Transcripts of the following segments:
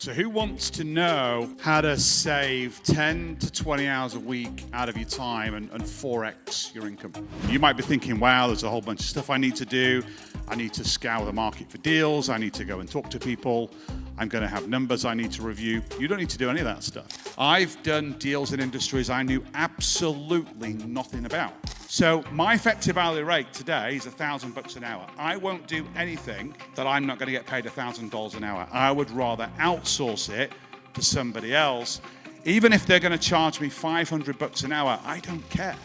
So who wants to know how to save 10 to 20 hours a week out of your time and 4x your income? You might be thinking, wow, there's a whole bunch of stuff I need to do. I need to scour the market for deals. I need to go and talk to people. I'm going to have numbers I need to review. You don't need to do any of that stuff. I've done deals in industries I knew absolutely nothing about. So my effective hourly rate today is $1,000 an hour. I won't do anything that I'm not going to get paid $1,000 an hour. I would rather outsource it to somebody else. Even if they're going to charge me $500 an hour, I don't care.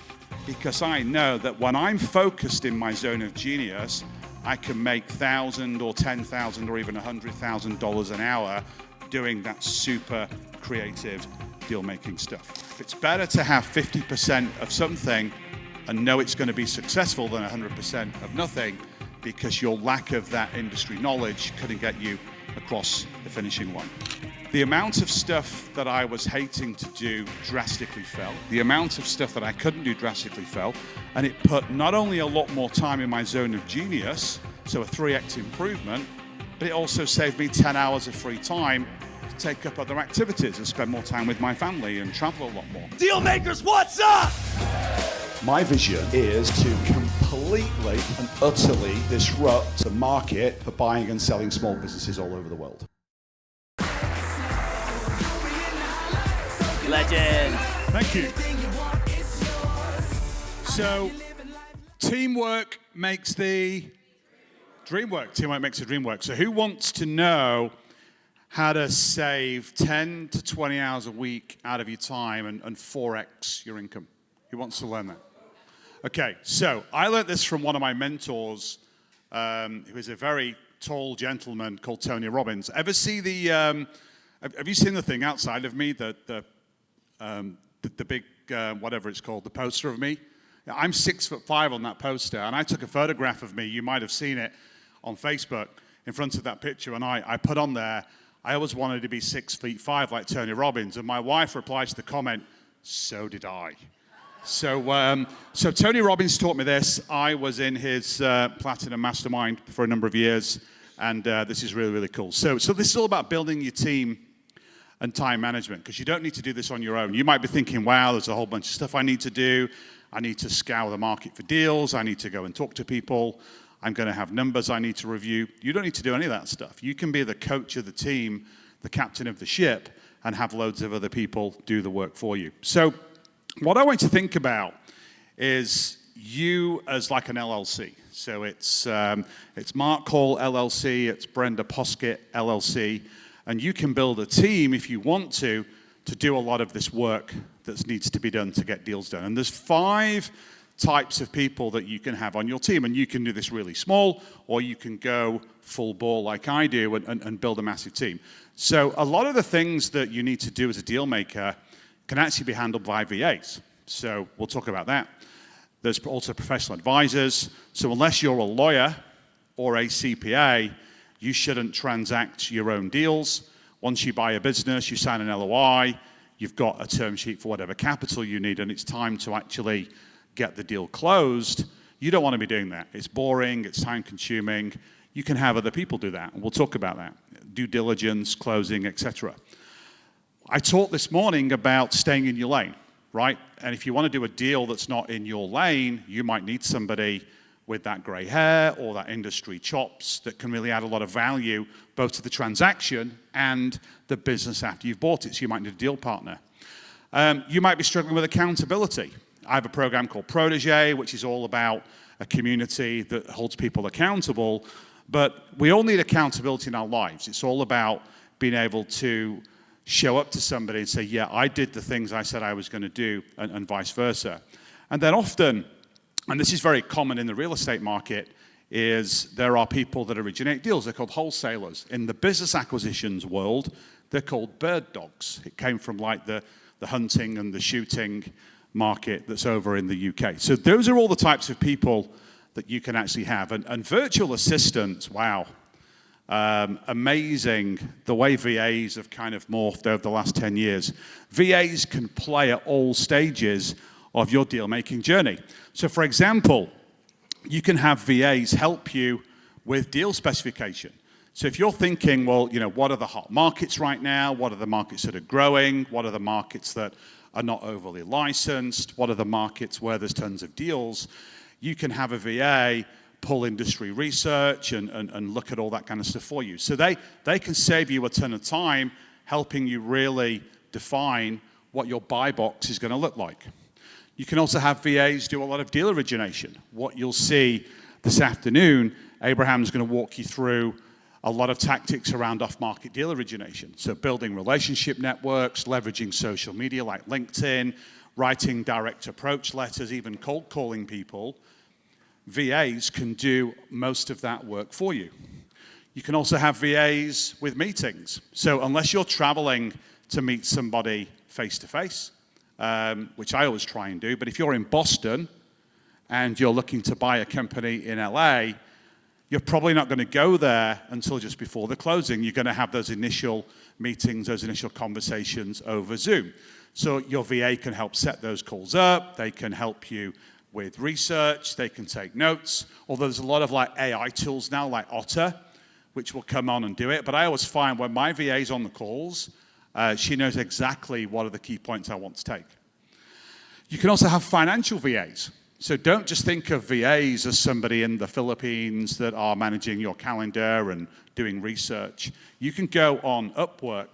Because I know that when I'm focused in my zone of genius, I can make $1,000 or $10,000 or even $100,000 an hour doing that super creative deal-making stuff. It's better to have 50% of something and know it's going to be successful than 100% of nothing, because your lack of that industry knowledge couldn't get you across the finishing line. The amount of stuff that I was hating to do drastically fell. The amount of stuff that I couldn't do drastically fell, and it put not only a lot more time in my zone of genius, so a 3x improvement, but it also saved me 10 hours of free time to take up other activities and spend more time with my family and travel a lot more. Deal makers, what's up? My vision is to completely and utterly disrupt the market for buying and selling small businesses all over the world. Legend. Thank you. So, teamwork makes the dream work. Teamwork makes the dream work. So who wants to know how to save 10 to 20 hours a week out of your time and 4x your income? Who wants to learn that? Okay, so I learned this from one of my mentors, who is a very tall gentleman called Tony Robbins. Ever see the, have you seen the thing outside of me, the big, whatever it's called, the poster of me? I'm 6'5" on that poster, and I took a photograph of me, you might have seen it on Facebook, in front of that picture, and I put on there, I always wanted to be 6'5" like Tony Robbins, and my wife replies to the comment, so did I. So Tony Robbins taught me this. I was in his Platinum Mastermind for a number of years, and this is really, really cool. So this is all about building your team and time management, because you don't need to do this on your own. You might be thinking, wow, there's a whole bunch of stuff I need to do. I need to scour the market for deals. I need to go and talk to people. I'm going to have numbers I need to review. You don't need to do any of that stuff. You can be the coach of the team, the captain of the ship, and have loads of other people do the work for you. So what I want you to think about is you as like an LLC. So it's Mark Hall LLC, it's Brenda Poskett LLC, and you can build a team if you want to do a lot of this work that needs to be done to get deals done. And there's 5 types of people that you can have on your team, and you can do this really small, or you can go full bore like I do and build a massive team. So a lot of the things that you need to do as a deal maker can actually be handled by VAs. So we'll talk about that. There's also professional advisors. So unless you're a lawyer or a CPA, you shouldn't transact your own deals. Once you buy a business, you sign an LOI, you've got a term sheet for whatever capital you need, and it's time to actually get the deal closed. You don't want to be doing that. It's boring, it's time consuming. You can have other people do that, and we'll talk about that. Due diligence, closing, etc. I talked this morning about staying in your lane, right? And if you want to do a deal that's not in your lane, you might need somebody with that gray hair or that industry chops that can really add a lot of value both to the transaction and the business after you've bought it. So you might need a deal partner. You might be struggling with accountability. I have a program called Protege, which is all about a community that holds people accountable. But we all need accountability in our lives. It's all about being able to show up to somebody and say, yeah, I did the things I said I was going to do, and vice versa. And then often, and this is very common in the real estate market, is there are people that originate deals. They're called wholesalers. In the business acquisitions world, they're called bird dogs. It came from like the hunting and the shooting market that's over in the UK. So those are all the types of people that you can actually have. And virtual assistants, wow. Amazing the way VAs have kind of morphed over the last 10 years. VAs can play at all stages of your deal-making journey. So for example, you can have VAs help you with deal specification. So if you're thinking, well, what are the hot markets right now? What are the markets that are growing? What are the markets that are not overly licensed? What are the markets where there's tons of deals? You can have a VA pull industry research and look at all that kind of stuff for you. So they can save you a ton of time helping you really define what your buy box is going to look like. You can also have VAs do a lot of deal origination. What you'll see this afternoon, Abraham's going to walk you through a lot of tactics around off-market deal origination. So building relationship networks, leveraging social media like LinkedIn, writing direct approach letters, even cold calling people. VAs can do most of that work for you. You can also have VAs with meetings. So unless you're traveling to meet somebody face-to-face, which I always try and do, but if you're in Boston and you're looking to buy a company in LA, you're probably not going to go there until just before the closing. You're going to have those initial meetings, those initial conversations over Zoom. So your VA can help set those calls up. They can help you with research. They can take notes. Although there's a lot of like AI tools now, like Otter, which will come on and do it. But I always find when my VA's on the calls, she knows exactly what are the key points I want to take. You can also have financial VAs. So don't just think of VAs as somebody in the Philippines that are managing your calendar and doing research. You can go on Upwork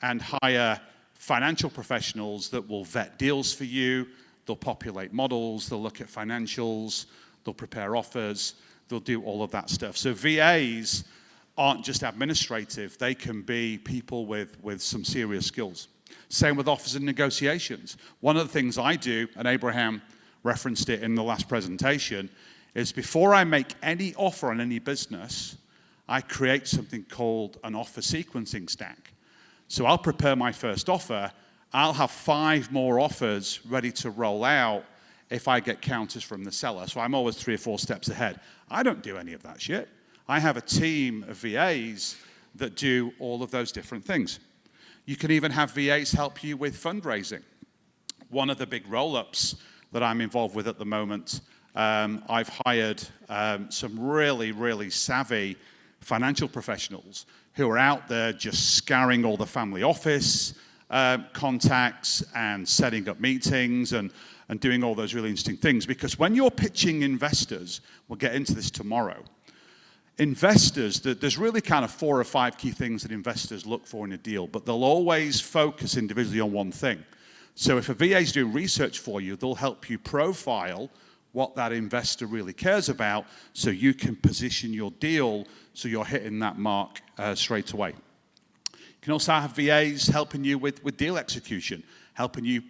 and hire financial professionals that will vet deals for you. They'll populate models, they'll look at financials, they'll prepare offers, they'll do all of that stuff. So VAs aren't just administrative, they can be people with some serious skills. Same with offers and negotiations. One of the things I do, and Abraham referenced it in the last presentation, is before I make any offer on any business, I create something called an offer sequencing stack. So I'll prepare my first offer, I'll have 5 more offers ready to roll out if I get counters from the seller. So I'm always 3 or 4 steps ahead. I don't do any of that shit. I have a team of VAs that do all of those different things. You can even have VAs help you with fundraising. One of the big roll-ups that I'm involved with at the moment, I've hired some really, really savvy financial professionals who are out there just scouring all the family office contacts and setting up meetings and doing all those really interesting things. Because when you're pitching investors, we'll get into this tomorrow, investors, there's really kind of 4 or 5 key things that investors look for in a deal, but they'll always focus individually on one thing. So if a VA is doing research for you, they'll help you profile what that investor really cares about so you can position your deal so you're hitting that mark straight away. You can also have VAs helping you with deal execution, helping you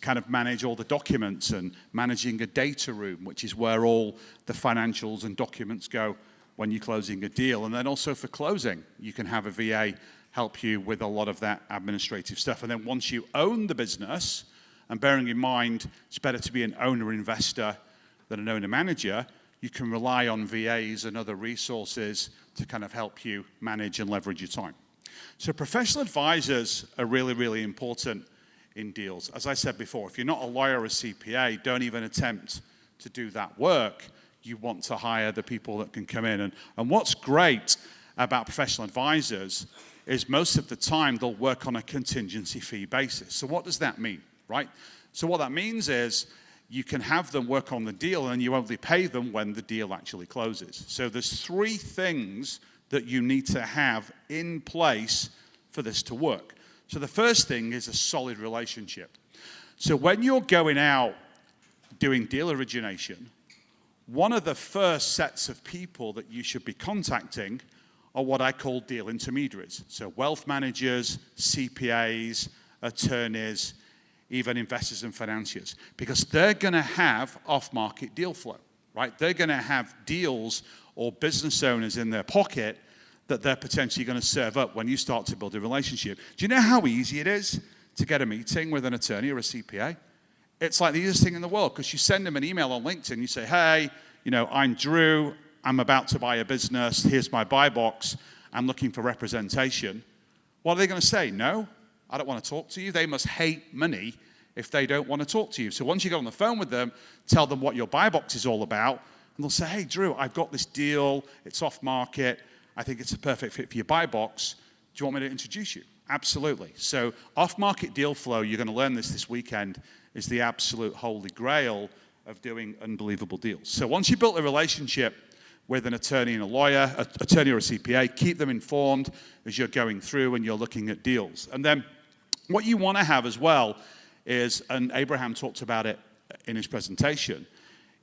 kind of manage all the documents and managing a data room, which is where all the financials and documents go when you're closing a deal. And then also for closing, you can have a VA help you with a lot of that administrative stuff. And then once you own the business, and bearing in mind it's better to be an owner-investor than an owner-manager, you can rely on VAs and other resources to kind of help you manage and leverage your time. So professional advisors are really, really important in deals. As I said before, if you're not a lawyer or a CPA, don't even attempt to do that work. You want to hire the people that can come in. And what's great about professional advisors is most of the time they'll work on a contingency fee basis. So what does that mean, right? So what that means is you can have them work on the deal and you only pay them when the deal actually closes. So there's 3 things that you need to have in place for this to work. So the first thing is a solid relationship. So when you're going out doing deal origination, one of the first sets of people that you should be contacting are what I call deal intermediaries. So wealth managers, CPAs, attorneys, even investors and financiers, because they're going to have off-market deal flow, right? They're going to have deals or business owners in their pocket that they're potentially going to serve up when you start to build a relationship. Do you know how easy it is to get a meeting with an attorney or a CPA? It's like the easiest thing in the world, because you send them an email on LinkedIn, you say, hey, I'm Drew, I'm about to buy a business, here's my buy box, I'm looking for representation. What are they going to say? No, I don't want to talk to you. They must hate money if they don't want to talk to you. So once you get on the phone with them, tell them what your buy box is all about, and they'll say, hey, Drew, I've got this deal, it's off market, I think it's a perfect fit for your buy box. Do you want me to introduce you? Absolutely. So off-market deal flow, you're going to learn this weekend, is the absolute holy grail of doing unbelievable deals. So once you've built a relationship with an attorney and a lawyer, attorney or a CPA, keep them informed as you're going through and you're looking at deals. And then what you want to have as well is, and Abraham talked about it in his presentation,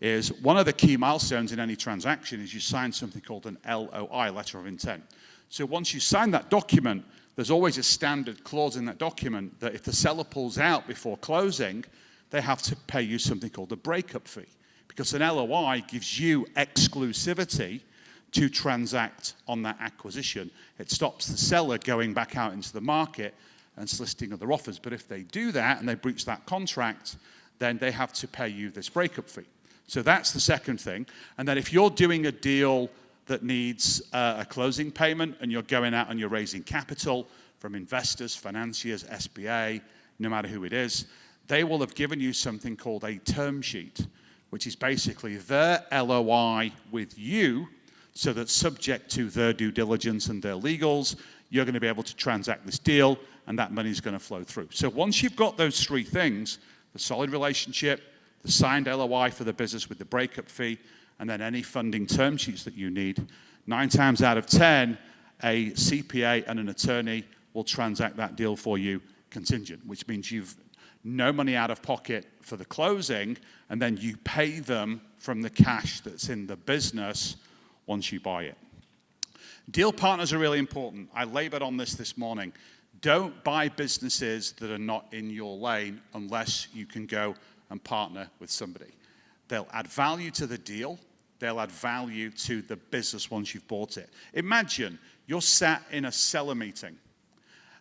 is one of the key milestones in any transaction is you sign something called an LOI, letter of intent. So once you sign that document, there's always a standard clause in that document that if the seller pulls out before closing, they have to pay you something called a breakup fee. Because an LOI gives you exclusivity to transact on that acquisition. It stops the seller going back out into the market and soliciting other offers. But if they do that and they breach that contract, then they have to pay you this breakup fee. So that's the second thing. And then if you're doing a deal that needs a closing payment and you're going out and you're raising capital from investors, financiers, SBA, no matter who it is, they will have given you something called a term sheet, which is basically their LOI with you, so that subject to their due diligence and their legals, you're going to be able to transact this deal and that money is going to flow through. So once you've got those three things, the solid relationship, the signed LOI for the business with the breakup fee, and then any funding term sheets that you need, 9 times out of 10, a CPA and an attorney will transact that deal for you contingent, which means you've no money out of pocket for the closing, and then you pay them from the cash that's in the business once you buy it. Deal partners are really important. I labored on this morning. Don't buy businesses that are not in your lane unless you can go and partner with somebody. They'll add value to the deal. They'll add value to the business once you've bought it. Imagine you're sat in a seller meeting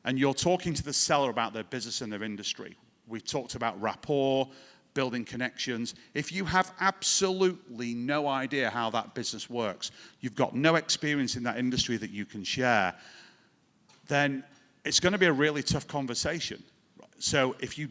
and you're talking to the seller about their business and their industry. We've talked about rapport, building connections. If you have absolutely no idea how that business works, you've got no experience in that industry that you can share, then it's going to be a really tough conversation. So if you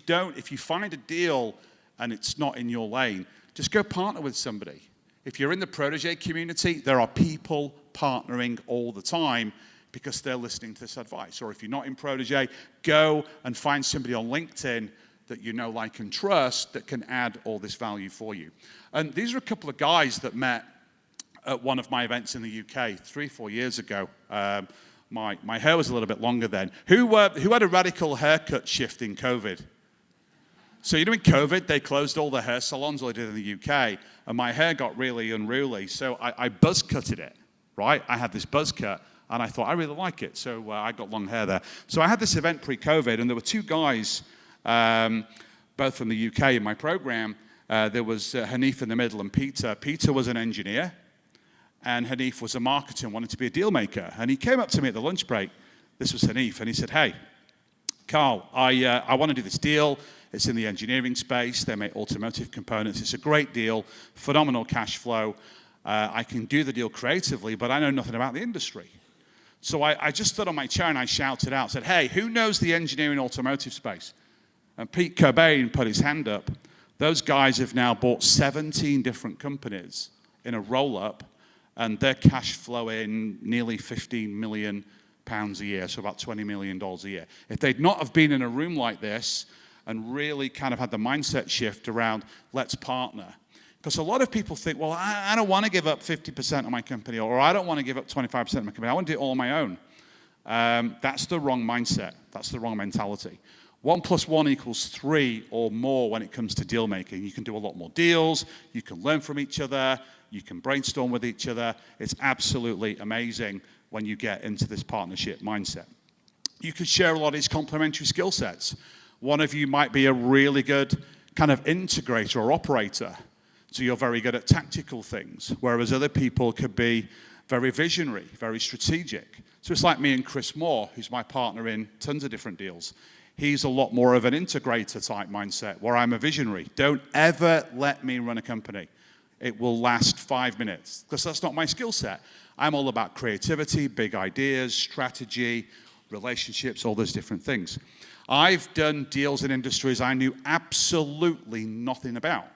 find a deal and it's not in your lane, just go partner with somebody. If you're in the protege community, there are people partnering all the time because they're listening to this advice. Or if you're not in protege, go and find somebody on LinkedIn that you know, like, and trust that can add all this value for you. And these are a couple of guys that met at one of my events in the UK 3-4 years ago. My hair was a little bit longer then. Who had a radical haircut shift in COVID? So you know, in COVID, they closed all the hair salons, like they did in the UK, and my hair got really unruly. So I buzz cutted it, right? I had this buzz cut, and I thought, I really like it. So I got long hair there. So I had this event pre-COVID, and there were two guys, both from the UK in my program. There was Hanif in the middle and Peter. Peter was an engineer, and Hanif was a marketer and wanted to be a deal maker. And he came up to me at the lunch break. This was Hanif, and he said, hey, Carl, I want to do this deal. It's in the engineering space. They make automotive components. It's a great deal, phenomenal cash flow. I can do the deal creatively, but I know nothing about the industry. So I just stood on my chair and I shouted out, said, hey, who knows the engineering automotive space? And Pete Cobain put his hand up. Those guys have now bought 17 different companies in a roll-up, and they're cash flowing nearly 15 million pounds a year, so about $20 million a year. If they'd not have been in a room like this and really kind of had the mindset shift around, let's partner. Because a lot of people think, well, I don't want to give up 50% of my company, or I don't want to give up 25% of my company. I want to do it all on my own. That's the wrong mindset. That's the wrong mentality. 1 + 1 = 3 or more when it comes to deal making. You can do a lot more deals. You can learn from each other. You can brainstorm with each other. It's absolutely amazing when you get into this partnership mindset. You could share a lot of these complementary skill sets. One of you might be a really good kind of integrator or operator, so you're very good at tactical things, whereas other people could be very visionary, very strategic. So it's like me and Chris Moore, who's my partner in tons of different deals. He's a lot more of an integrator type mindset, where I'm a visionary. Don't ever let me run a company. It will last 5 minutes, because that's not my skill set. I'm all about creativity, big ideas, strategy, relationships, all those different things. I've done deals in industries I knew absolutely nothing about.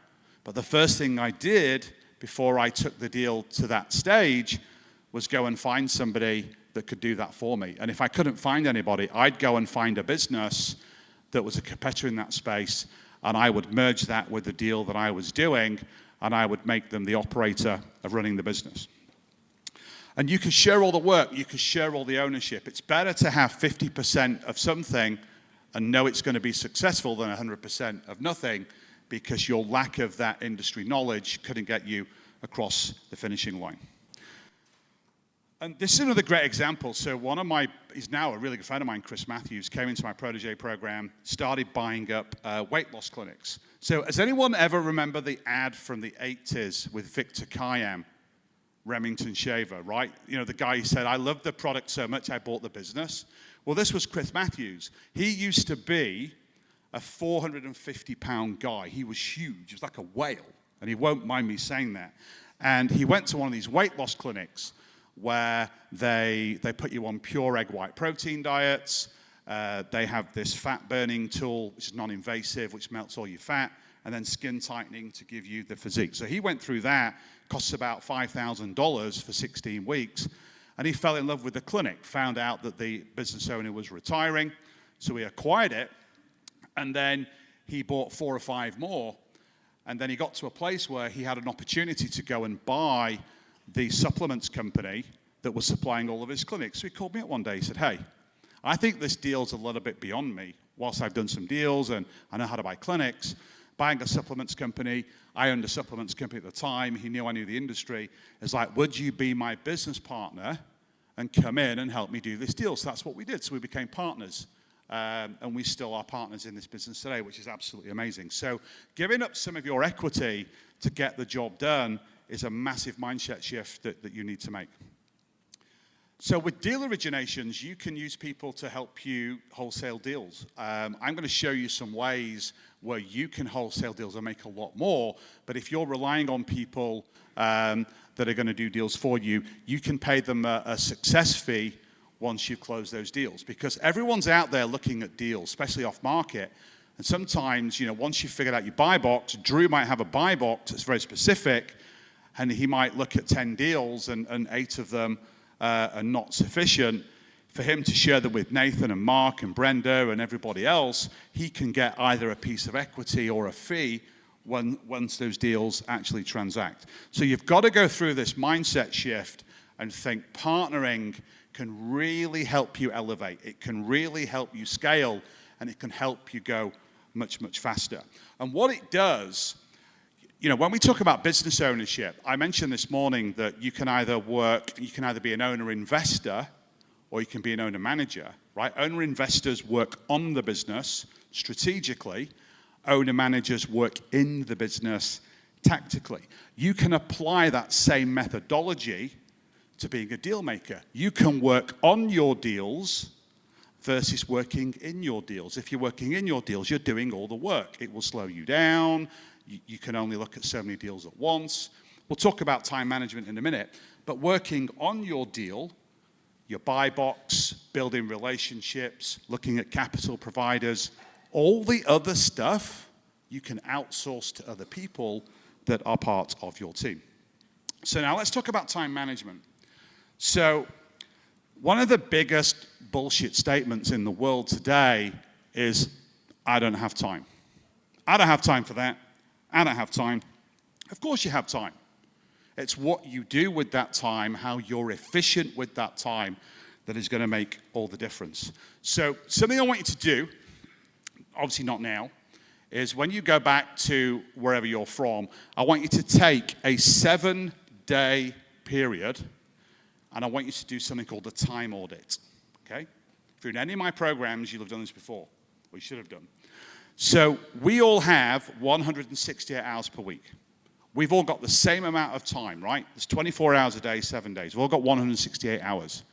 But the first thing I did before I took the deal to that stage was go and find somebody that could do that for me. And if I couldn't find anybody, I'd go and find a business that was a competitor in that space, and I would merge that with the deal that I was doing, and I would make them the operator of running the business. And you can share all the work, you can share all the ownership. It's better to have 50% of something and know it's going to be successful than 100% of nothing, because your lack of that industry knowledge couldn't get you across the finishing line. And this is another great example. So he's now a really good friend of mine, Chris Matthews, came into my protege program, started buying up weight loss clinics. So has anyone ever remember the ad from the 80s with Victor Kiam, Remington Shaver, right? You know, the guy who said, I love the product so much I bought the business. Well, this was Chris Matthews. He used to be a 450-pound guy. He was huge. He was like a whale, and he won't mind me saying that. And he went to one of these weight loss clinics where they put you on pure egg white protein diets. They have this fat-burning tool, which is non-invasive, which melts all your fat, and then skin tightening to give you the physique. So he went through that, costs about $5,000 for 16 weeks, and he fell in love with the clinic, found out that the business owner was retiring, so he acquired it, and then he bought 4 or 5 more, and then he got to a place where he had an opportunity to go and buy the supplements company that was supplying all of his clinics. So he called me up one day, he said, hey, I think this deal's a little bit beyond me. Whilst I've done some deals and I know how to buy clinics, buying a supplements company, I owned a supplements company at the time, he knew I knew the industry, is like, would you be my business partner and come in and help me do this deal? So that's what we did, so we became partners. And we still are partners in this business today, which is absolutely amazing. So giving up some of your equity to get the job done is a massive mindset shift that you need to make. So with deal originations, you can use people to help you wholesale deals. I'm going to show you some ways where you can wholesale deals and make a lot more, but if you're relying on people that are going to do deals for you, you can pay them a success fee once you've closed those deals, because everyone's out there looking at deals, especially off market. And sometimes, you know, once you've figured out your buy box, Drew might have a buy box that's very specific, and he might look at 10 deals and 8 of them are not sufficient. For him to share them with Nathan and Mark and Brenda and everybody else, he can get either a piece of equity or a fee once those deals actually transact. So you've got to go through this mindset shift and think partnering can really help you elevate. It can really help you scale, and it can help you go much, much faster. And what it does, you know, when we talk about business ownership, I mentioned this morning that you can either be an owner-investor or you can be an owner-manager, right? Owner-investors work on the business strategically. Owner-managers work in the business tactically. You can apply that same methodology to being a deal maker. You can work on your deals versus working in your deals. If you're working in your deals, you're doing all the work. It will slow you down. You can only look at so many deals at once. We'll talk about time management in a minute, but working on your deal, your buy box, building relationships, looking at capital providers, all the other stuff you can outsource to other people that are part of your team. So now let's talk about time management. So one of the biggest bullshit statements in the world today is, I don't have time. I don't have time for that. I don't have time. Of course you have time. It's what you do with that time, how you're efficient with that time, that is going to make all the difference. So something I want you to do, obviously not now, is when you go back to wherever you're from, I want you to take a 7-day period, and I want you to do something called a time audit, okay? If you're in any of my programs, you'll have done this before, or you should have done. So we all have 168 hours per week. We've all got the same amount of time, right? There's 24 hours a day, 7 days. We've all got 168 hours.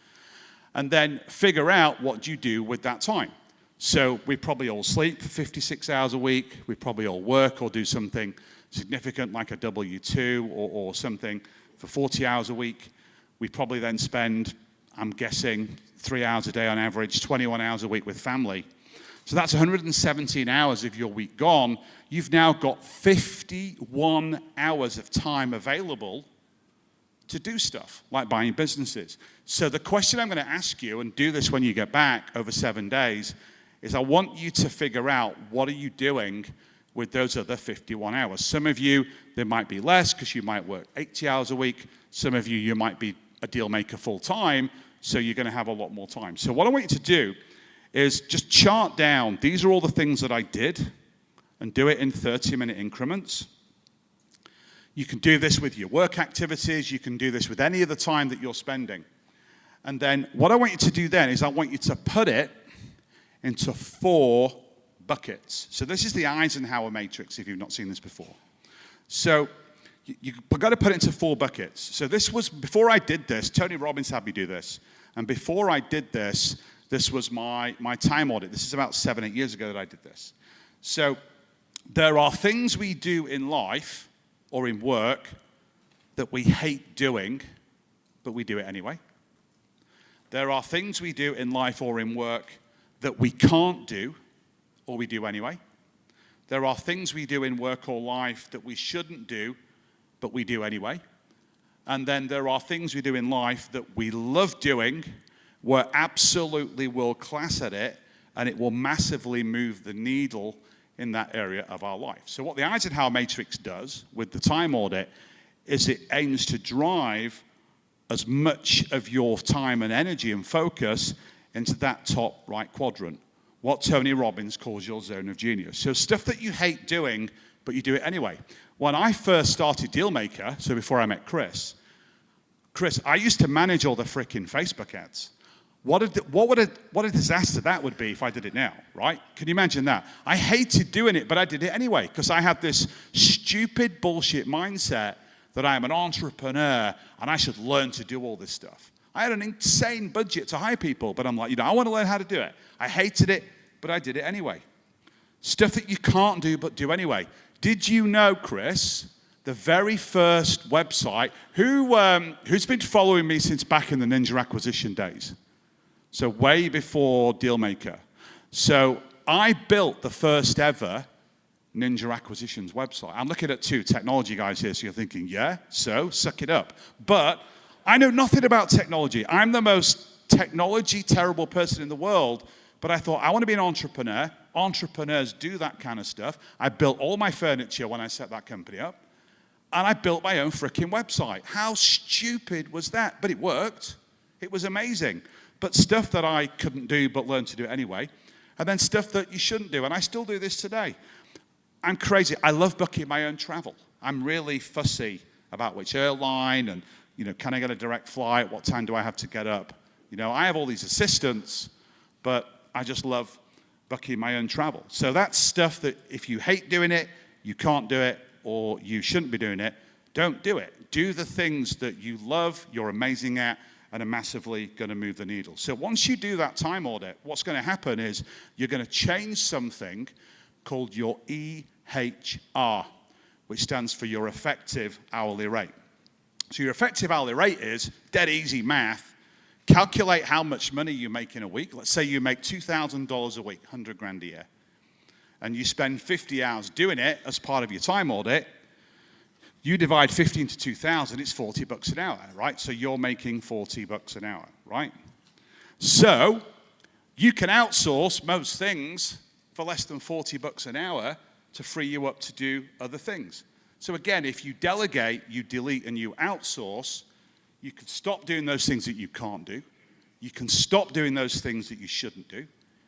And then figure out what you do with that time. So we probably all sleep for 56 hours a week. We probably all work or do something significant like a W-2 or something for 40 hours a week. We probably then spend, I'm guessing, 3 hours a day on average, 21 hours a week with family. So that's 117 hours of your week gone. You've now got 51 hours of time available to do stuff like buying businesses. So the question I'm going to ask you, and do this when you get back over 7 days, is I want you to figure out what are you doing with those other 51 hours. Some of you, there might be less because you might work 80 hours a week. Some of you might be a deal maker full time, so you're going to have a lot more time. So what I want you to do is just chart down, these are all the things that I did, and do it in 30-minute increments. You can do this with your work activities. You can do this with any of the time that you're spending. And then what I want you to do then is I want you to put it into 4 buckets. So this is the Eisenhower matrix, if you've not seen this before. So you've got to put it into 4 buckets. So this was, before I did this, Tony Robbins had me do this. And before I did this, this was my time audit. This is about 7, 8 years ago that I did this. So there are things we do in life or in work that we hate doing, but we do it anyway. There are things we do in life or in work that we can't do, or we do anyway. There are things we do in work or life that we shouldn't do, but we do anyway. And then there are things we do in life that we love doing, we're absolutely world class at it, and it will massively move the needle in that area of our life. So what the Eisenhower matrix does with the time audit is it aims to drive as much of your time and energy and focus into that top right quadrant, what Tony Robbins calls your zone of genius. So stuff that you hate doing, but you do it anyway. When I first started Dealmaker, so before I met Chris, I used to manage all the frickin' Facebook ads. What a disaster that would be if I did it now, right? Can you imagine that? I hated doing it, but I did it anyway, because I had this stupid bullshit mindset that I am an entrepreneur and I should learn to do all this stuff. I had an insane budget to hire people, but I'm like, I want to learn how to do it. I hated it, but I did it anyway. Stuff that you can't do, but do anyway. Did you know, Chris, the very first website, who's been following me since back in the Ninja Acquisition days? So way before Dealmaker. So I built the first ever Ninja Acquisitions website. I'm looking at 2 technology guys here, so you're thinking, yeah, so suck it up. But I know nothing about technology. I'm the most technology terrible person in the world, but I thought I want to be an entrepreneur. Entrepreneurs do that kind of stuff. I built all my furniture when I set that company up, and I built my own freaking website. How stupid was that? But it worked. It was amazing. But stuff that I couldn't do but learned to do anyway, and then stuff that you shouldn't do, and I still do this today. I'm crazy. I love booking my own travel. I'm really fussy about which airline and, can I get a direct flight? What time do I have to get up? I have all these assistants, but I just love booking my own travel. So that's stuff that if you hate doing it, you can't do it, or you shouldn't be doing it, don't do it. Do the things that you love, you're amazing at, and are massively going to move the needle. So once you do that time audit, what's going to happen is you're going to change something called your EHR, which stands for your effective hourly rate. So your effective hourly rate is dead easy math. Calculate how much money you make in a week. Let's say you make $2,000 a week, 100 grand a year, and you spend 50 hours doing it as part of your time audit. You divide 50 into 2,000, it's 40 bucks an hour, right? So you're making 40 bucks an hour, right? So you can outsource most things for less than 40 bucks an hour to free you up to do other things. So again, if you delegate, you delete, and you outsource, you can stop doing those things that you can't do. You can stop doing those things that you shouldn't do.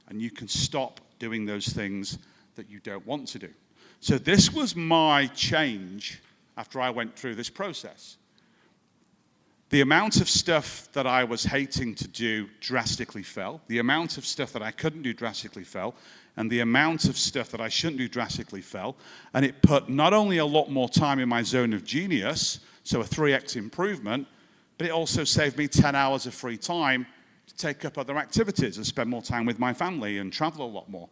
And you can stop doing those things that you don't want to do. So this was my change after I went through this process. The amount of stuff that I was hating to do drastically fell. The amount of stuff that I couldn't do drastically fell. And the amount of stuff that I shouldn't do drastically fell. And it put not only a lot more time in my zone of genius, so a 3x improvement, but it also saved me 10 hours of free time to take up other activities and spend more time with my family and travel a lot more.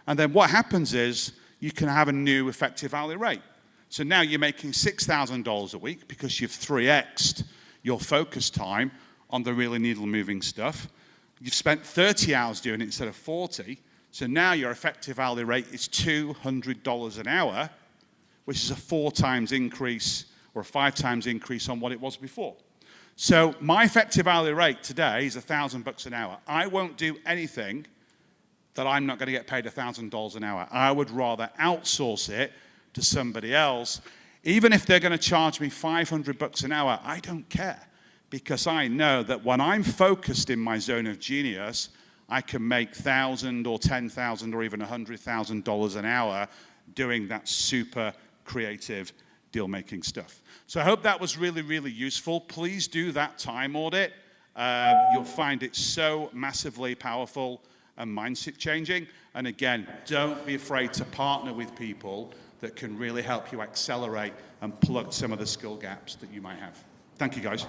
And then what happens is you can have a new effective hourly rate. So now you're making $6,000 a week because you've 3x'd your focus time on the really needle-moving stuff. You've spent 30 hours doing it instead of 40. So now your effective hourly rate is $200 an hour, which is a 4 times increase or a 5 times increase on what it was before. So my effective hourly rate today is $1,000 an hour. I won't do anything that I'm not going to get paid $1,000 an hour. I would rather outsource it to somebody else. Even if they're going to charge me $500 an hour, I don't care, because I know that when I'm focused in my zone of genius, I can make $1,000 or $10,000 or even $100,000 an hour doing that super creative deal-making stuff. So I hope that was really, really useful. Please do that time audit. You'll find it so massively powerful and mindset changing. And again, don't be afraid to partner with people that can really help you accelerate and plug some of the skill gaps that you might have. Thank you, guys.